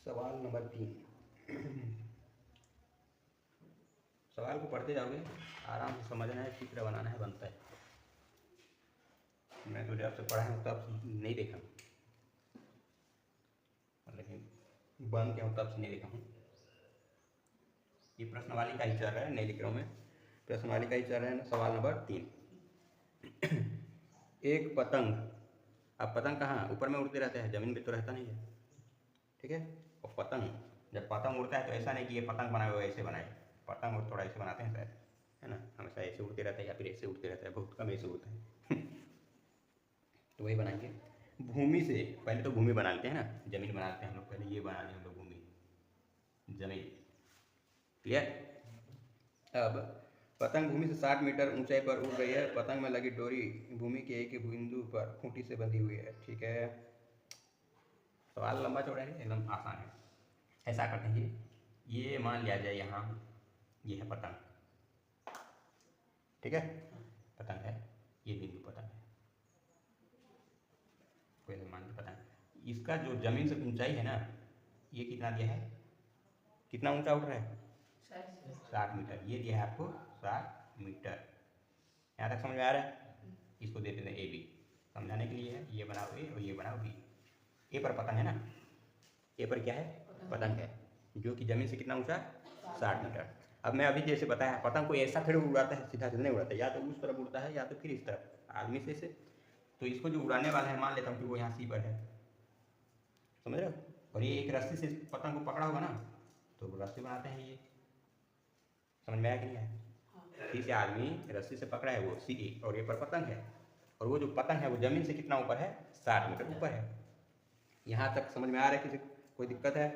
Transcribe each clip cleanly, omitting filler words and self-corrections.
सवाल नंबर 3। सवाल को पढ़ते जाओगे, आराम से समझना है, चित्र बनाना है, बनता है। मैं तो जब से पढ़ा हूँ तब से नहीं देखा, लेकिन बन के हूँ तब से नहीं देखा हूँ। ये प्रश्नवाली का ही चल रहा है, नहीं लिख रहा हूँ मैं, प्रश्नवाली का ही चल रहा है। सवाल नंबर 3। एक पतंग, अब पतंग कहाँ ऊपर में उड़ते रहते हैं, ज़मीन पे तो रहता नहीं है, ठीक है। और पतंग, जब पतंग उड़ता है तो ऐसा नहीं कि ये पतंग बनाए हुए ऐसे बनाए, पतंग और थोड़ा ऐसे बनाते हैं शायद, है ना, हमेशा ऐसे उड़ते रहता है या फिर ऐसे उड़ते रहता है, बहुत कम ऐसे उड़ता है। तो वही बनाएंगे भूमि से। पहले तो भूमि बना लेते हैं ना, जमीन बना लेते हैं हम लोग, पहले ये बना लें हम लोग, भूमि, जमीन, क्लियर। अब पतंग भूमि से 60 मीटर ऊंचाई पर उड़ रही है। पतंग में लगी डोरी भूमि के एक बिंदु पर खूंटी से बंधी हुई है, ठीक है। सवाल लंबा चौड़ा है, एकदम आसान है। ऐसा करते हैं, ये मान लिया जाए यहाँ ये है पतंग, ठीक है, पतंग है, ये बिंदु पतंग है, कोई मान लो पतंग। इसका जो जमीन से ऊंचाई है ना, ये कितना दिया है, कितना ऊंचा उठ रहा है, 60 मीटर। ये दिया है आपको 60 मीटर। यहाँ तक समझ में आ रहा है। इसको दे देते हैं ए बी, समझाने के लिए है। ये बनाओ ए और ये बनाओ बी। ए पर पतंग है ना, ए पर क्या है, पतंग है, जो कि जमीन से कितना ऊंचा, 60 मीटर। अब मैं अभी जैसे बताया, पतंग को ऐसा फिर उड़ाता है, सीधा सीधा नहीं उड़ाता, या तो उस तरफ उड़ता है या तो फिर इस तरफ आदमी से तो इसको जो उड़ाने वाला है, मान लेता हूँ कि वो यहाँ सी पर है, समझ रहे हो। और ये एक रस्सी से पतंग को पकड़ा होगा ना, तो रस्सी बनाते हैं, ये समझ में आया कि नहीं आया। ठीक है, आदमी रस्सी से पकड़ा है वो सी, और ये पर पतंग है, और वो जो पतंग है वो जमीन से कितना ऊपर है, 60 मीटर ऊपर है। यहाँ तक समझ में आ रहा है, किसी कोई दिक्कत है,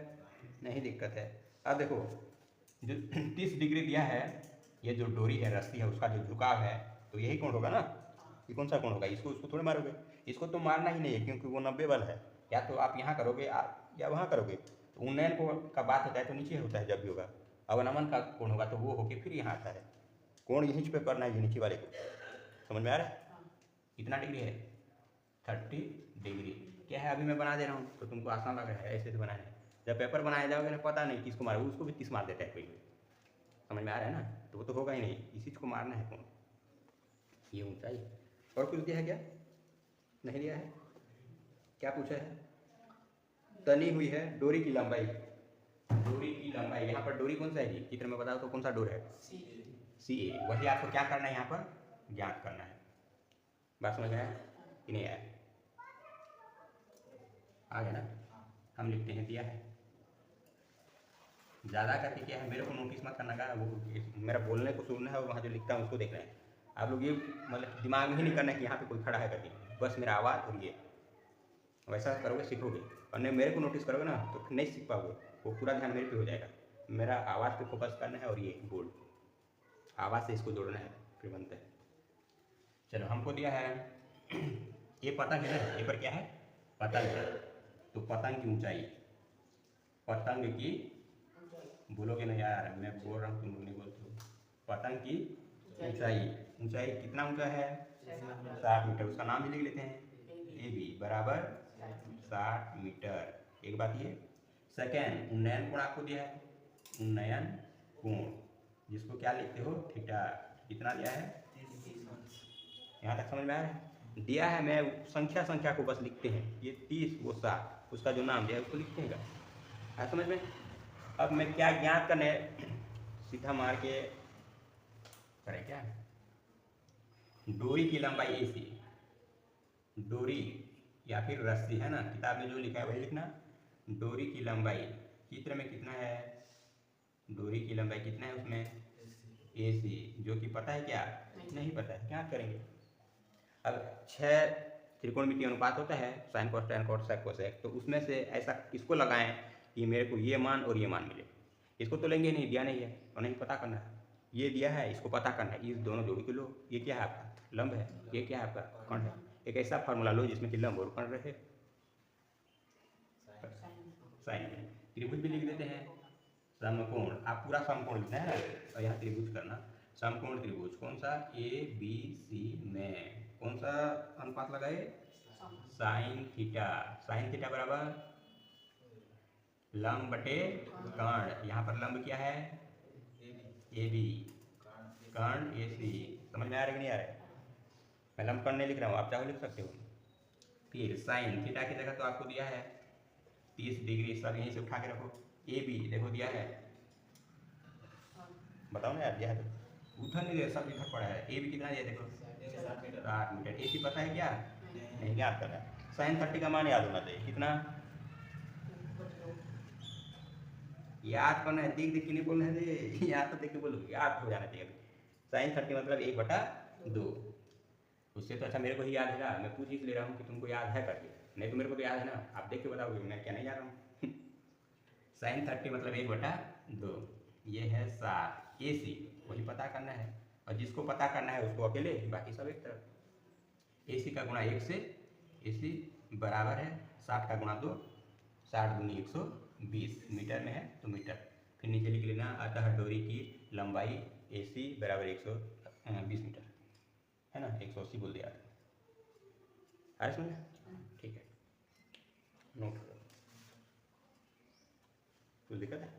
नहीं दिक्कत है। अब देखो, जो 30 डिग्री दिया है, ये जो डोरी है, रस्सी है, उसका जो झुकाव है, तो यही कोण होगा ना। ये कौन सा कोण होगा, इसको थोड़े मारोगे, इसको तो मारना ही नहीं है, क्योंकि वो 90 बल है। या तो आप यहाँ करोगे या वहाँ करोगे। तो उन्नयन को का बात होता है तो नीचे होता है जब भी होगा। अवनमन का कोण होगा तो वो होके फिर यहाँ आता है। कोण यहीं पे करना है, ये नीचे वाले को। समझ में आ रहा है। कितना डिग्री है, 30 डिग्री। क्या है, अभी मैं बना दे रहा हूँ तो तुमको आसान लग रहा है ऐसे बनाने। जब पेपर बनाया जाओगे ना, पता नहीं किसको मारोगे, उसको भी 30 मार देता है कोई। समझ में आ रहा है ना। तो वो तो होगा ही नहीं, इसी को मारना है कौन, ये ऊंचाई। और कुछ दिया है क्या, नहीं दिया है। क्या पूछा है, तनी हुई है डोरी की लंबाई। डोरी की लंबाई, यहाँ पर डोरी कौन सा है जी, चित्र में बताओ तो कौन सा डोर है, सी ए। वही आपको क्या करना है, यहाँ पर ज्ञात करना है। बात समझ में आया कि नहीं आया, आ गया ना। हम लिखते हैं, दिया है। ज़्यादा करके क्या है, मेरे को नोटिस मत करना का, वो मेरा बोलने को सुनना है और वहाँ जो लिखता हूँ उसको देखना है। आप लोग ये मतलब दिमाग में ही नहीं करना है कि यहाँ पे कोई खड़ा है करके, बस मेरा आवाज़ और ये, वैसा करोगे सीखोगे। और नहीं मेरे को नोटिस करोगे ना तो नहीं सीख पाओगे, वो पूरा ध्यान मेरे पे हो जाएगा। मेरा आवाज़ पे फोकस करना है, और ये बोल्ड आवाज़ से इसको जोड़ना है, फिर बनता है। चलो, हमको दिया है ये पतंग है ना, ये पर क्या है, पतंग है। तो पतंग की ऊंचाई, पतंग की, बोलोगे नहीं यार मैं बोल रहा हूँ तुम लोग नहीं बोलते हो। पतंग की ऊंचाई, ऊंचाई कितना ऊंचा है, 60 मीटर। उसका नाम भी लिख लेते हैं, ए बी बराबर 60 मीटर। एक बात ये। सेकेंड, उन्नयन कोण आपको दिया है, उन्नयन कोण, जिसको क्या लिखते हो, थीटा। कितना दिया है, यहाँ तक समझ में आ रहा है। दिया है, मैं संख्या को बस लिखते हैं, ये 30 वो 60, उसका जो नाम दिया है उसको लिखते हैं। आया समझ में। अब मैं क्या ज्ञात करने, सीधा मार के करें क्या, डोरी की लंबाई ए सी, डोरी या फिर रस्सी, है ना, किताब में जो लिखा है वही लिखना। डोरी की लंबाई, चित्र में कितना है, डोरी की लंबाई कितना है उसमें, ए सी, जो कि पता है क्या, नहीं पता है, क्या करेंगे। अब 6 त्रिकोणमितीय अनुपात होता है, साइन कोस टैन कोस सेक कोसेक, तो उसमें से ऐसा किसको लगाएं कि मेरे को ये मान और ये मान मिले। इसको तो लेंगे नहीं, दिया नहीं है और नहीं पता करना है। ये दिया है, इसको पता करना है, इस दोनों जोड़ी को लो। ये क्या है आपका, लंब है, ये क्या है आपका, कर्ण है। एक ऐसा फार्मूला लो जिसमें कि लंब और कर्ण रहे, साइन में। त्रिभुज भी लिख देते हैं, समकोण, आप पूरा समकोण लिखना है और यहाँ त्रिभुज करना। समकोण त्रिभुज कौन सा, ए बी सी में कौन सा अनुपात लगाए, साइन थीटा। साइन थीटा बराबर लंब बटे कर्ण। यहाँ पर लंब क्या है? ए बी, कर्ण ए सी। समझ में आ रहा है कि नहीं आ रहा है? मैं लंब कर्ण नहीं लिख रहा हूँ, आप चाहो लिख सकते हो। फिर साइन थीटा की जगह तो आपको दिया है 30 डिग्री, सब यहीं से उठा के रखो। ए बी देखो दिया है, बताओ ना यार, दिया है तो उधर नहीं, सब इधर पड़ा है। ए बी कितना दिया देखो 60 मीटर। ए सी पता है क्या? नहीं याद करना है। साइन 30 का मान याद होना चाहिए, कितना याद करना है। देख देख के नहीं बोलना है, याद तो देख के बोलो, याद हो जाना चाहिए। साइन 30 मतलब 1/2। उससे तो अच्छा मेरे को ही याद है ना, मैं पूछ ही ले रहा हूँ कि तुमको याद है करके, नहीं तो मेरे को तो याद है ना, आप देख के बताओगे मैं क्या नहीं जा रहा हूँ। साइन 30 मतलब 1/2। ये है 7। ए सी वही पता करना है, और जिसको पता करना है उसको अकेले, बाकी सब एक तरफ। ए सी का गुणा 1 से, ए सी बराबर है 60 का गुणा 2, 60 दूनी 120, मीटर में है तो मीटर। फिर नीचे लिख लेना, अतः डोरी की लंबाई ए सी बराबर 120 मीटर, है ना। 180 बोल दिया आ रहा समझ? ठीक है, नोट करो। कुछ दिक्कत है?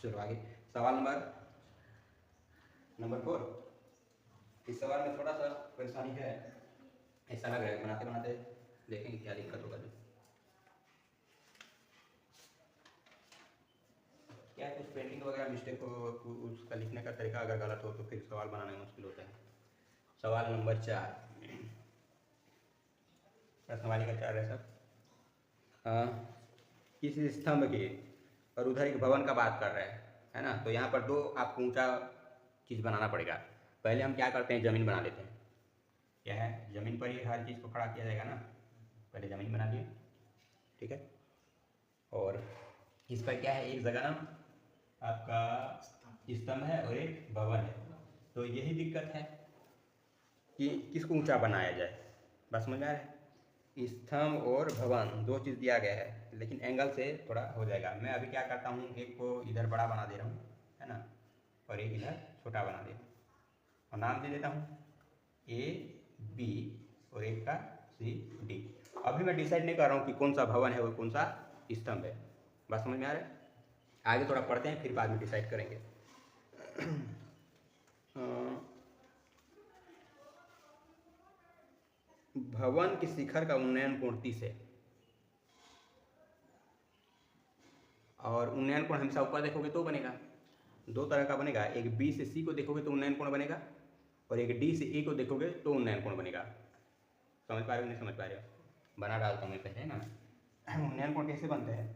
चलो आगे, सवाल नंबर 4। इस सवाल में थोड़ा सा परेशानी है, ऐसा लग रहा है बनाते बनाते देखेंगे क्या दिक्कत होगा। क्या कुछ पेंटिंग वगैरह मिस्टेक हो, उसका लिखने का तरीका अगर गलत हो तो फिर सवाल बनाने में मुश्किल होता है। सवाल नंबर 4, प्रश्नवाली का 4 है सर। किसी स्तंभ के और उधर एक भवन का बात कर रहे है ना। तो यहाँ पर दो आपको ऊंचा चीज़ बनाना पड़ेगा। पहले हम क्या करते हैं, ज़मीन बना लेते हैं। क्या है, ज़मीन पर ही हर चीज़ को खड़ा किया जाएगा ना। पहले ज़मीन बना लिए, ठीक है। और इस पर क्या है, एक जगह ना आपका स्तंभ है और एक भवन है। तो यही दिक्कत है कि किसको ऊंचा बनाया जाए। बस समझ में आ रहा है? स्तंभ और भवन दो चीज़ दिया गया है, लेकिन एंगल से थोड़ा हो जाएगा। मैं अभी क्या करता हूँ, एक को इधर बड़ा बना दे रहा हूँ, है ना, और एक इधर छोटा बना दे रहा हूँ, और नाम दे देता हूँ ए बी, और एक का सी डी। अभी मैं डिसाइड नहीं कर रहा हूँ कि कौन सा भवन है और कौन सा स्तंभ है। बस समझ में आ रहा है? आगे थोड़ा पढ़ते हैं, फिर बाद में डिसाइड करेंगे। भवन के शिखर का उन्नयन कोण 30 है, और उन्नयन कोण हमेशा ऊपर देखोगे तो बनेगा। दो तरह का बनेगा, एक बी से सी को देखोगे तो उन्नयन कोण बनेगा, और एक डी से ए को देखोगे तो उन्नयन कोण बनेगा। समझ पा रहे हो नहीं समझ पा रहे हो? बना डालता हूँ मैं पहले ना। उन्नयन कोण कैसे बनते हैं,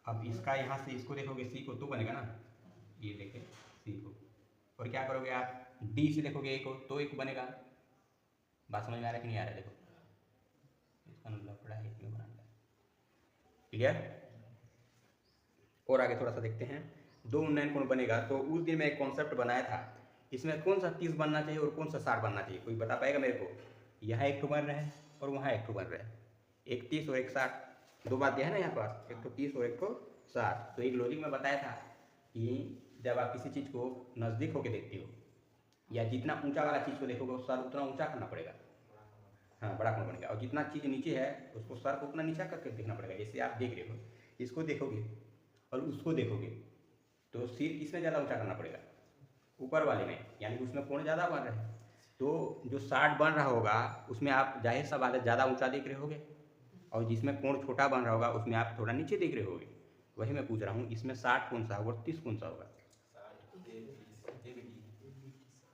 अब इसका यहाँ से इसको देखोगे सी को तो बनेगा ना, ये देखे सी को, और क्या करोगे आप, डी से देखोगे ए को तो एक बनेगा। बात समझ में आ रहा है कि नहीं आ रहा है? देखो इसका मतलब पड़ा है, क्यों बनाना है, क्लियर? और आगे थोड़ा सा देखते हैं। दो उन्नयन कोण बनेगा, तो उस दिन मैं एक कॉन्सेप्ट बनाया था, इसमें कौन सा 30 बनना चाहिए और कौन सा 60 बनना चाहिए, कोई बता पाएगा मेरे को? यहाँ एक ठो बन रहा है और वहाँ एक ठो बन रहा है, एक 30 और एक 60, दो बात दिया है ना यहाँ पर, एक तो 30 और एक को 60। तो एक लॉजिक में बताया था कि जब आप किसी चीज़ को नज़दीक होकर देखते हो, या जितना ऊंचा वाला चीज़ को देखोगे सर उतना ऊंचा करना पड़ेगा, हाँ बड़ा कोण बनेगा, और जितना चीज़ नीचे है उसको सर को उतना नीचा करके देखना पड़ेगा। जैसे आप देख रहे हो, इसको देखोगे और उसको देखोगे तो सिर किसमें ज़्यादा ऊंचा करना पड़ेगा, ऊपर वाले में, यानी कि उसमें कोण ज़्यादा बन रहा है। तो जो 60 बन रहा होगा उसमें आप जाहिर सा बात है ज़्यादा ऊंचा देख रहे होगे, और जिसमें कोण छोटा बन रहा होगा उसमें आप थोड़ा नीचे देख रहे होगे। वही मैं पूछ रहा हूँ, इसमें 60 कौन सा होगा और 30 कौन सा होगा?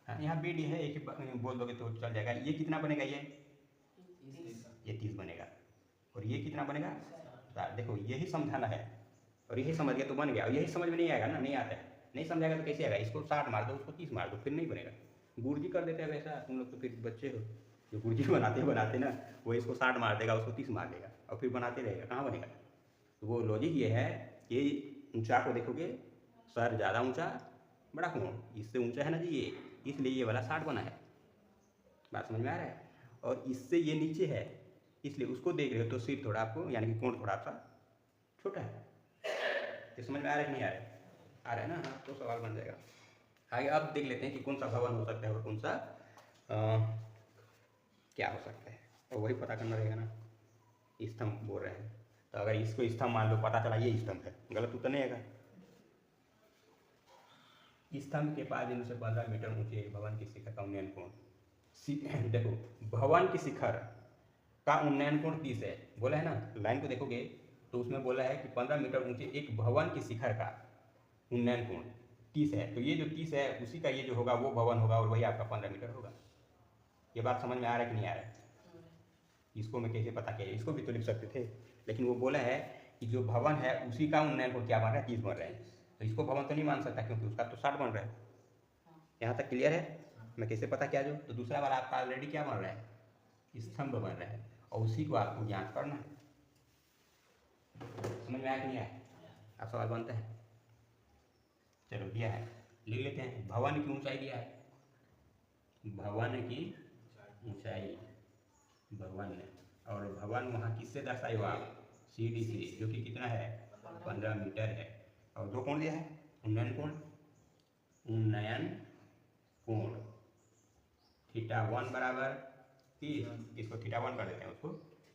हाँ यहाँ बी डी है, एक ही बोल दोगे तो चल जाएगा। ये कितना बनेगा, ये 30 बनेगा, और ये कितना बनेगा? देखो यही समझाना है, और यही समझ गया तो बन गया। और यही समझ में नहीं आएगा ना, नहीं आता है, नहीं समझाएगा तो कैसे आएगा? इसको 60 मार दो, उसको 30 मार दो, फिर नहीं बनेगा। गुर्जी कर देते हैं वैसा, तुम लोग तो फिर बच्चे हो, जो गुर्जी बनाते ना, वो इसको 60 मार देगा, उसको 30 मार देगा, और फिर बनाते रहेगा, कहाँ बनेगा? तो वो लॉजिक ये है कि ऊंचा को देखोगे, सर ज़्यादा ऊंचा, बड़ा कोण इससे ऊंचा है ना जी ये, इसलिए ये वाला 60 बना है। बात समझ में आ रहा है? और इससे ये नीचे है, इसलिए उसको देख रहे हो तो सिर थोड़ा आपको, यानी कि कोण थोड़ा सा छोटा है। तो समझ में आ रहा है कि नहीं आ रहा है? आ रहा है ना? हाँ, तो सवाल बन जाएगा। आगे अब देख लेते हैं कि कौन सा भवन हो सकता है और कौन सा क्या हो सकता है, और वही पता करना रहेगा ना। स्तंभ बोल रहे हैं तो अगर इसको स्तंभ मान लो, पता चला ये स्तंभ है, गलत उत्तर नहीं आएगा। स्तंभ के पास से 15 मीटर ऊंचे भवन की शिखर का उन्नयन कोण, देखो भवन की शिखर का उन्नयन कोण 30 है बोला है ना। लाइन को देखोगे तो उसमें बोला है कि 15 मीटर ऊंचे एक भवन की शिखर का उन्नयन कोण 30 है। तो ये जो 30 है उसी का ये जो होगा वो भवन होगा और वही आपका 15 मीटर होगा। ये बात समझ में आ रहा है कि नहीं आ रहा है? इसको मैं कैसे पता किया, इसको भी तो लिख सकते थे, लेकिन वो बोला है कि जो भवन है उसी का उन्नयन कोण क्या बन रहा है, 30 बन रहा है। तो इसको भवन तो नहीं मान सकता क्योंकि उसका तो 60 बन रहा है। यहाँ तक क्लियर है? मैं कैसे पता किया जो, तो दूसरा वाला आपका ऑलरेडी क्या बन रहा है, स्तंभ बन रहा है, और उसी को आपको ज्ञात करना है। समझ में आया कि नहीं आया? अब सवाल बनता है। चलो दिया है, लिख लेते हैं। भवन की ऊंचाई दिया है, भवन की ऊंचाई, भवन, और भवन वहाँ किससे दर्शाए हुआ, सीढ़ी से, जो कि कितना है 15 मीटर है। और दो कोण दिया है, उन्नयन कोण, उन्नयन कोण θ1 बराबर 30, इसको θ1 कर देते हैं, उसको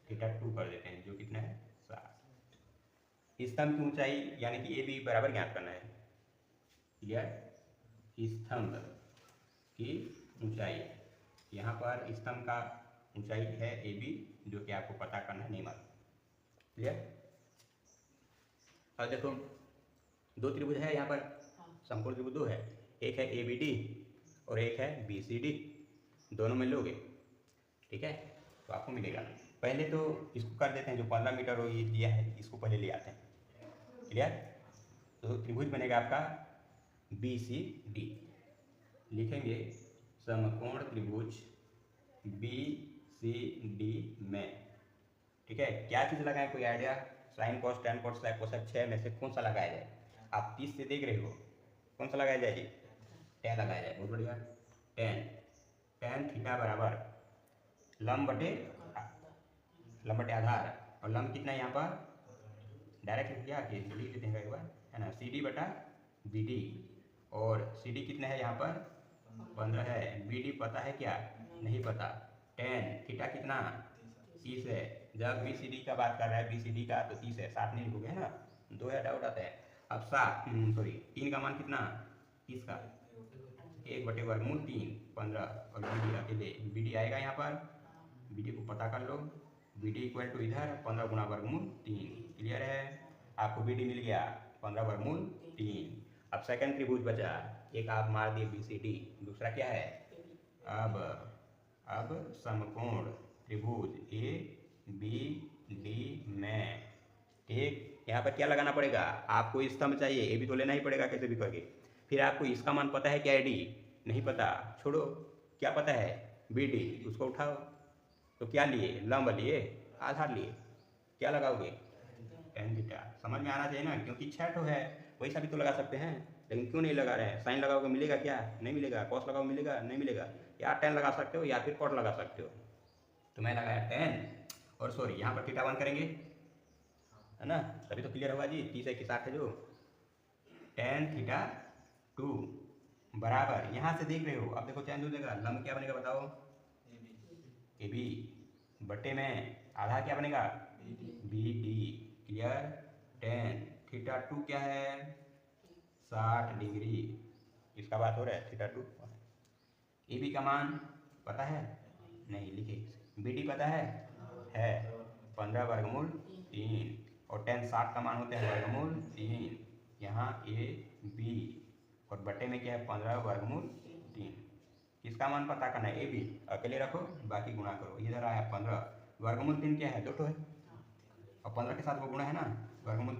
θ2 कर देते हैं, जो कितना है 60। स्तंभ की ऊंचाई यानी कि AB बराबर ज्ञात करना है। क्लियर? स्तंभ की ऊंचाई, यहाँ पर स्तंभ का ऊंचाई है AB, जो कि आपको पता करना है, नहीं मालूम। क्लियर? और देखो दो त्रिभुज है यहाँ पर, समकोण त्रिभुज दो है, एक है ABD और एक है BCD, दोनों में लोगे ठीक है तो आपको मिलेगा। पहले तो इसको कर देते हैं, जो 15 मीटर ये दिया है इसको पहले ले आते हैं। क्लियर? तो त्रिभुज बनेगा आपका BCD, लिखेंगे समकोण त्रिभुज BCD में। ठीक है, क्या चीज़ लगाएं, कोई idea? Sine cos tan cos sine cosec 6 में से कौन सा लगाया जाए? आप 30 से देख रहे हो, कौन सा लगाया जाए जी? tan लगाया जाए, बहुत बढ़िया। tan थीटा बराबर लंब बटे आधार, और लंब कितना है यहाँ पर, डायरेक्ट लिख दिया कि लिख देते हैं एक बार, है ना, CD बटा BD, और CD कितना है यहाँ पर 15 है, BD पता है क्या, नहीं पता। tan थीटा कितना 30 है, जब BCD का बात कर रहा है BCD का तो 30 है, 60 नहीं लिखोगे है ना, 2 है, डाउट आता है। अब 3 का मान कितना 30 का 1/3 15, और BD अकेले BD आएगा यहाँ पर, BD को पता कर लो, BD इक्वल टू इधर 15 गुना वर्गमूल 3। क्लियर है? आपको BD मिल गया 15 वर्गमूल 3। अब सेकंड त्रिभुज बचा, एक आप मार दिए BCD, दूसरा क्या है, अब समकोण त्रिभुज ABD में, ठीक, यहाँ पर क्या लगाना पड़ेगा आपको, स्तंभ चाहिए, ये भी तो लेना ही पड़ेगा कैसे भी करके। फिर आपको इसका मान पता है क्या, AD नहीं पता, छोड़ो, क्या पता है BD, उसको उठाओ। तो क्या लिए, लंब लिए, आधार लिए, क्या लगाओगे tan थीटा। समझ में आना चाहिए ना, क्योंकि 6 ठो है, वैसा भी तो लगा सकते हैं, लेकिन क्यों नहीं लगा रहे हैं? साइन लगाओगे मिलेगा क्या, नहीं मिलेगा। कॉस लगाओ मिलेगा, नहीं मिलेगा। या tan लगा सकते हो या फिर कॉट लगा सकते हो। तो मैं लगाया tan, और सॉरी यहाँ पर θ1 करेंगे, है ना, तभी तो क्लियर होगा जी। 30 की 60 है जो, tan θ2 बराबर, यहाँ से देख रहे हो, अब देखो चेंज हो जाएगा, लंब क्या बनेगा बताओ, AB बटे में आधा क्या बनेगा BD। क्लियर? tan θ2 क्या है 60 डिग्री, इसका बात हो रहा है θ2। AB का मान पता है, नहीं लिखे, BD पता है 15 वर्गमूल 3, और tan 60 का मान होता है वर्गमूल 3, यहाँ AB, और बटे में क्या है 15 वर्गमूल 3। किसका मान पता करना है, AB अकेले रखो, बाकी गुणा करो। इधर आया 15 वर्गमूल 3 क्या है, 2 ठो है, और 15 के साथ वो गुणा है ना, वर्गमूल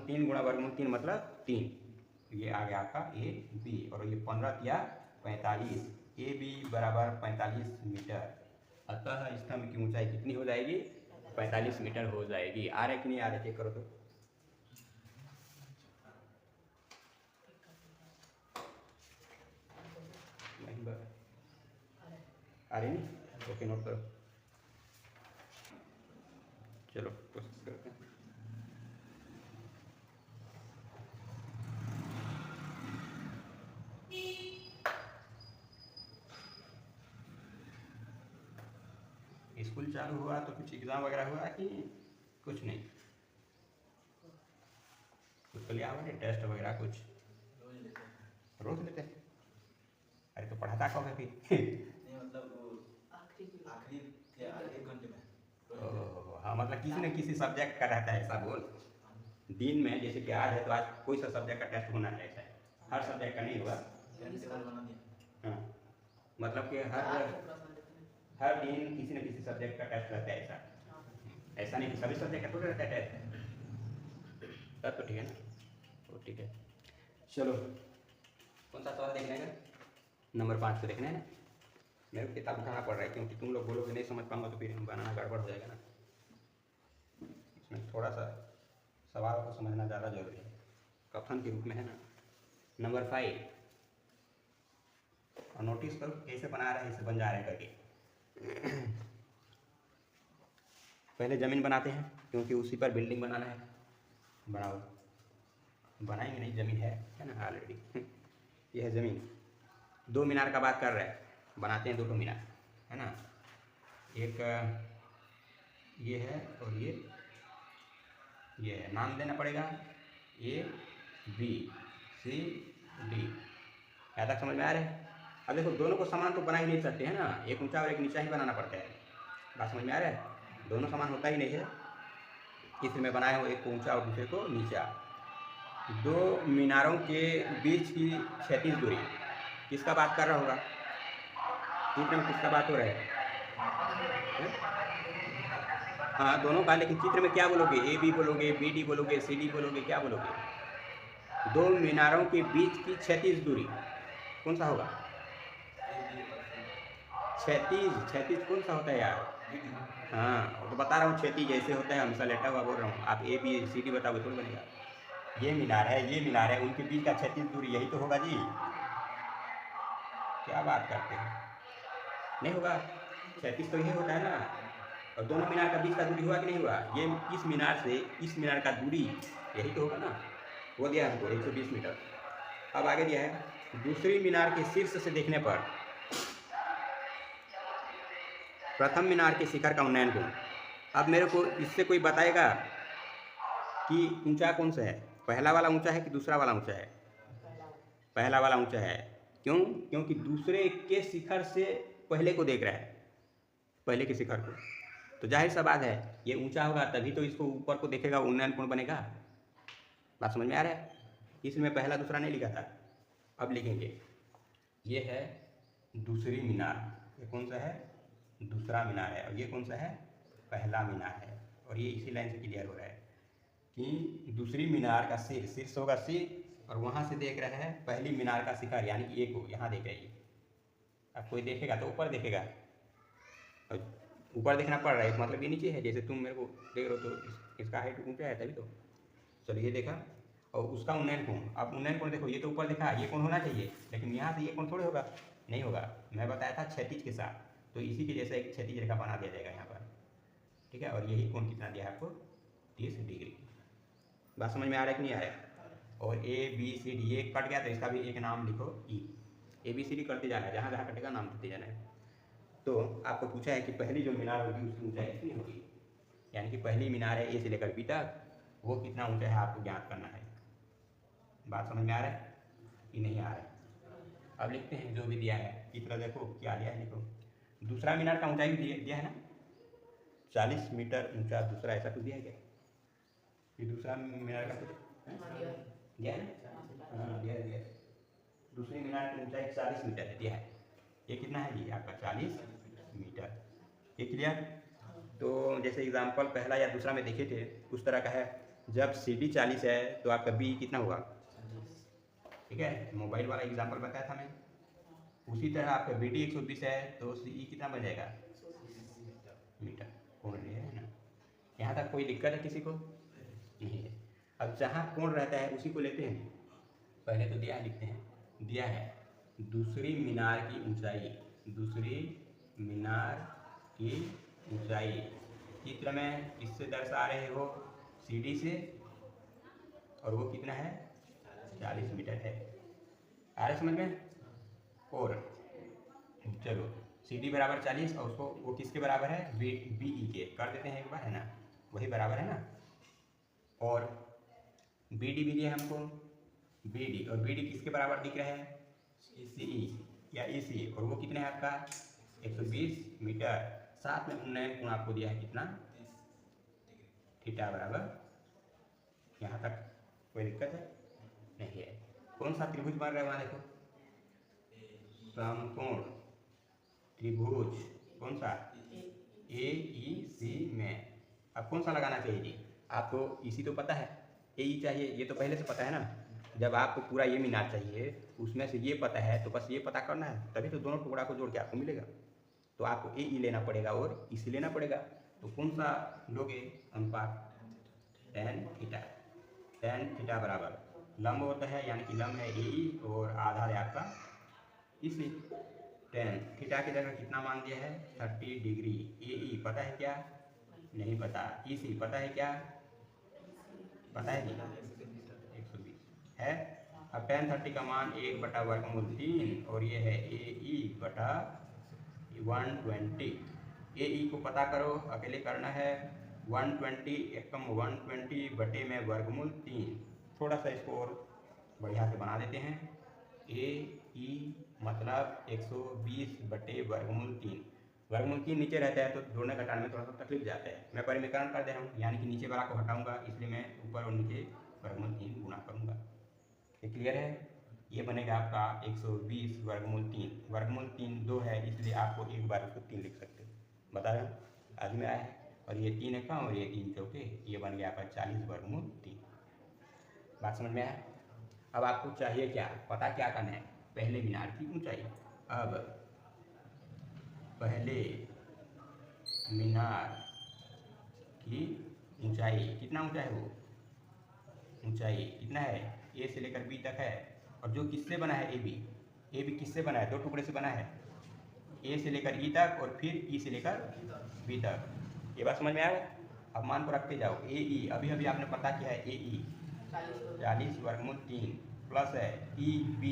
3 गुणा वर्गमूल 3 मतलब 3। ये आ गया आपका AB, और ये 15 या 45, AB बराबर 45 मीटर। अतः स्तंभ की ऊंचाई कितनी हो जाएगी, 45 मीटर हो जाएगी। आ रहे कि नहीं आ रहे, चेक करो तो। आ रही नहीं, ओके नोट करो। चलो कोशिश करते हैं। स्कूल चालू हुआ तो कुछ एग्ज़ाम वगैरह हुआ कि कुछ नहीं? कुछ तो लिया हुआ नहीं, टेस्ट वगैरह कुछ रोज लेते हैं? अरे तो पढ़ाता कब है फिर? नहीं मतलब आखिरी एक घंटे में। ओह हाँ, मतलब किसी न किसी सब्जेक्ट का रहता है, ऐसा बोल। दिन में जैसे कि आज है तो आज कोई सा सब्जेक्ट का टेस्ट होना है, ऐसा है? हर सब्जेक्ट का नहीं होगा। हाँ, मतलब कि हर दिन किसी न किसी सब्जेक्ट का टेस्ट रहता है, ऐसा नहीं कि सभी सब्जेक्ट का थोड़ा रहता है टेस्ट। तब तो ठीक है ना, तो ठीक है। चलो कौन सा सवाल देखने का? नंबर 5 को देखना है ना। मेरे को किताब उठाना पड़ रहा है क्योंकि तुम लोग बोलोगे नहीं समझ पाऊंगा तो फिर बनाना गड़बड़ हो जाएगा ना। इसमें थोड़ा सा सवाल को समझना ज़्यादा जरूरी है, कथन के रूप में है ना। नंबर 5, और नोटिस करो कैसे बना रहे हैं, इसे बन जा रहे हैं करके। पहले ज़मीन बनाते हैं क्योंकि उसी पर बिल्डिंग बनाना है। बनाओ, बनाएंगे नहीं, ज़मीन है ना ऑलरेडी। ये है ज़मीन। 2 मीनार का बात कर रहे हैं, बनाते हैं 2 मीनार, है ना। एक ये है और ये है, नाम देना पड़ेगा A B C D। यहाँ तक समझ में आ रहा है? अब देखो दोनों को समान तो बना ही नहीं सकते, है ना, एक ऊंचा और एक नीचा ही बनाना पड़ता है। बात समझ में आ रहा है? दोनों समान होता ही नहीं है, इसलिए मैं बनाया हूँ एक को ऊंचा और दूसरे को नीचा। 2 मीनारों के बीच की क्षैतिज दूरी, किसका बात कर रहा होगा? चित्र में किसका बात हो रहा है? हाँ दोनों का, लेकिन चित्र में क्या बोलोगे? AB बोलोगे, BD बोलोगे, CD बोलोगे, क्या बोलोगे? 2 मीनारों के बीच की क्षैतिज दूरी कौन सा होगा? क्षैतिज कौन सा होता है यार? हाँ तो बता रहा हूँ, क्षैतिज जैसे होता है, हमेशा लेटा हुआ बोल रहा हूँ। आप ABCD बताओगे थोड़ी बनेगा। ये मीनार है, ये मीनार है, उनके बीच का क्षैतिज दूरी यही तो होगा जी। क्या बात करते हैं, नहीं होगा? क्षैतिज तो यही होता है ना। और दोनों मीनार का बीच का दूरी हुआ कि नहीं हुआ? ये इस मीनार से इस मीनार का दूरी यही तो होगा ना। वो दिया हमको 120 मीटर। अब आगे दिया है, दूसरी मीनार के शीर्ष से देखने पर प्रथम मीनार के शिखर का उन्नयन गुण। अब मेरे को इससे कोई बताएगा कि ऊंचा कौन सा है? पहला वाला ऊंचा है कि दूसरा वाला ऊंचा है? पहला वाला ऊंचा है। क्यों? क्योंकि दूसरे के शिखर से पहले को देख रहा है, पहले के शिखर को, तो जाहिर सा बात है ये ऊंचा होगा, तभी तो इसको ऊपर को देखेगा, उन्नयन कोण बनेगा। बात समझ में आ रहा है? इसलिए मैं पहला दूसरा नहीं लिखा था, अब लिखेंगे। ये है दूसरी मीनार, ये कौन सा है? दूसरा मीनार है। और ये कौन सा है? पहला मीनार है। और ये इसी लाइन से क्लियर हो रहा है कि दूसरी मीनार का शीर्ष होगा सिर, और वहाँ से देख रहा है पहली मीनार का शिखर, यानी कि एक को यहाँ देख रही है। अब कोई देखेगा तो ऊपर देखेगा, और ऊपर देखना पड़ रहा है, मतलब ये नीचे है। जैसे तुम मेरे को देख रहे हो तो इसका हाइट ऊंचा है तभी तो। चलो ये देखा, और उसका उन्नयन कोण, अब उन्नयन कोण देखो, ये तो ऊपर देखा, ये कोण होना चाहिए, लेकिन यहाँ से ये कोण थोड़े होगा, नहीं होगा। मैं बताया था क्षैतिज के साथ, तो इसी के जैसा एक क्षैतिज रेखा बना दिया जाएगा यहाँ पर, ठीक है। और यही कोण कितना दिया है आपको? 30 डिग्री। बात समझ में आ रहा है कि नहीं आ रहा है? और ABCD ये कट गया तो इसका भी एक नाम लिखो E। ABCD करते जाना है, जहाँ जहाँ कटेगा नाम देते जाना है। तो आपको पूछा है कि पहली जो मीनार होगी उसकी ऊंचाई कितनी होगी, यानी कि पहली मीनार है A से लेकर B तक, वो कितना ऊंचा है आपको ज्ञात करना है। बात समझ में आ रहा है कि नहीं आ रहा है? अब लिखते हैं जो भी दिया है, चित्र देखो क्या दिया है, लिखो। दूसरा मीनार का ऊंचाई भी दिया है ना, 40 मीटर ऊंचा दूसरा, ऐसा कुछ दिया है क्या? ये दूसरा मीनार का कुछ दिया है? हाँ दिया है। दूसरी मीनार की ऊंचाई 40 मीटर है, दिया है। ये कितना है जी आपका? 40 मीटर। ये क्लियर? तो जैसे एग्जाम्पल पहला या दूसरा में देखे थे उस तरह का है। जब CD 40 है तो आपका B कितना होगा? ठीक है, मोबाइल वाला एग्जाम्पल बताया था मैं। उसी तरह आपका BD 120 है तो CE कितना बन जाएगा? मीटर। कोण है ना, यहाँ तक कोई दिक्कत है किसी को? नहीं है। अब जहाँ कोण रहता है उसी को लेते हैं। पहले तो दिया लिखते हैं, दिया है दूसरी मीनार की ऊंचाई, दूसरी मीनार की ऊंचाई चित्र में किससे दर्शा रहे हो? CD से, और वो कितना है? 40 मीटर है। आ रहे समझ में? और चलो CD बराबर 40 और उसको वो किसके बराबर है, BE के कर देते हैं एक बार, है ना, वही बराबर है ना। और BD भी दिया हमको, BD और BD किसके बराबर दिख रहा है, CE या EC, और वो कितने है आपका 120 मीटर। साथ में उन्नयन कोण आपको दिया है कितना, थीटा बराबर, यहाँ तक कोई दिक्कत है नहीं है। कौन सा त्रिभुज बन रहा है वहाँ देखो, समकोण त्रिभुज, कौन सा, AEC में। अब कौन सा लगाना चाहिए जी, आपको EC तो पता है, AE चाहिए, ये तो पहले से पता है ना। जब आपको पूरा ये मीनार चाहिए, उसमें से ये पता है, तो बस ये पता करना है, तभी तो दोनों टुकड़ा को जोड़ के आपको मिलेगा। तो आपको AE लेना पड़ेगा और EC लेना पड़ेगा। तो कौन सा लोगे अनुपात, tan थीटा। tan थीटा बराबर लंब होता है, यानी कि लंब है AE और आधा है आपका EC। tan थीटा की जगह कितना मान दिया है, 30 डिग्री। AE पता है क्या, नहीं पता। EC पता है क्या, पता है जी, 120 है। अब tan 30 का मान 1/√3 और ये है AE बटा 120। AE को पता करो, अकेले करना है 120 एकम 120 बटे में √3। थोड़ा सा इसको और बढ़िया से बना देते हैं। AE मतलब 120 बटे √3। √3 नीचे रहता है तो जोड़ने घटाने में थोड़ा सा तकलीफ जाता है। मैं परिमीकरण कर दे रहा हूँ, यानी कि नीचे वाला को हटाऊंगा, इसलिए मैं ऊपर और नीचे √3 गुणा करूँगा। ये क्लियर है। ये बनेगा आपका 120 √3 2 है, इसलिए आपको एक बार उसको 3 लिख सकते हो, बता रहे हैं आज में आया है। और ये 3 एकम और ये 3 चौके, ये बन गया आपका 40 √3। बात समझ में आया। अब आपको चाहिए क्या, पता क्या करना है, पहले मीनार की ऊंचाई। अब पहले मीनार की ऊंचाई, कितना ऊंचा है वो, ऊंचाई कितना है, A से लेकर B तक है। और जो किससे बना है, AB किससे बना है, दो टुकड़े से बना है, A से लेकर E तक और फिर E से लेकर B तक। ये बात समझ में आया। अब मान को रखते जाओ, AE अभी अभी आपने पता किया है, AE 40 √3 प्लस है EB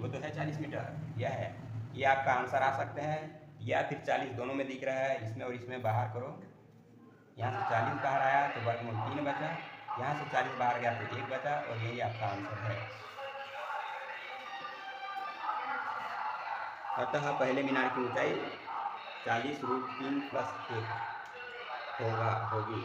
वो तो है 40 मीटर, यह है। ये आपका आंसर आ सकता है, या फिर 40 दोनों में दिख रहा है, इसमें और इसमें बाहर करो। यहाँ से 40 बाहर आया तो √3 बचा, यहाँ से 40 बाहर गया तो 1 बचा, और यही आपका आंसर है। अतः पहले मीनार की ऊंचाई 40 √3 प्लस 1 होगी।